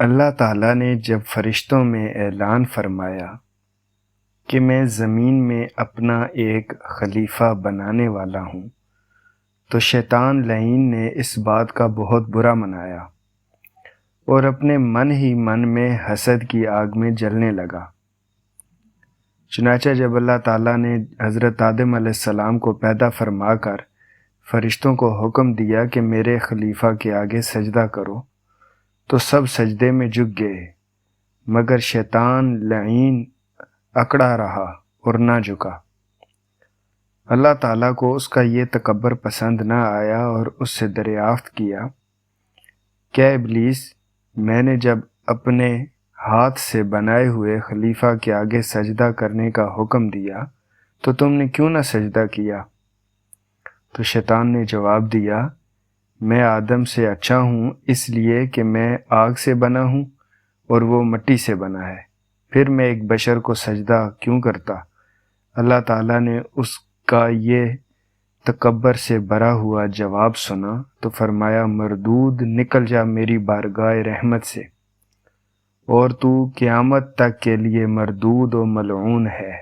اللہ تعالیٰ نے جب فرشتوں میں اعلان فرمایا کہ میں زمین میں اپنا ایک خلیفہ بنانے والا ہوں، تو شیطان لعین نے اس بات کا بہت برا منایا اور اپنے من ہی من میں حسد کی آگ میں جلنے لگا۔ چنانچہ جب اللہ تعالیٰ نے حضرت آدم علیہ السلام کو پیدا فرما کر فرشتوں کو حکم دیا کہ میرے خلیفہ کے آگے سجدہ کرو، تو سب سجدے میں جھک گئے، مگر شیطان لعین اکڑا رہا اور نہ جھکا۔ اللہ تعالیٰ کو اس کا یہ تکبر پسند نہ آیا اور اس سے دریافت کیا، کیا ابلیس، میں نے جب اپنے ہاتھ سے بنائے ہوئے خلیفہ کے آگے سجدہ کرنے کا حکم دیا تو تم نے کیوں نہ سجدہ کیا؟ تو شیطان نے جواب دیا، میں آدم سے اچھا ہوں اس لیے کہ میں آگ سے بنا ہوں اور وہ مٹی سے بنا ہے، پھر میں ایک بشر کو سجدہ کیوں کرتا؟ اللہ تعالیٰ نے اس کا یہ تکبر سے بھرا ہوا جواب سنا تو فرمایا، مردود، نکل جا میری بارگاہ رحمت سے، اور تو قیامت تک کے لیے مردود و ملعون ہے۔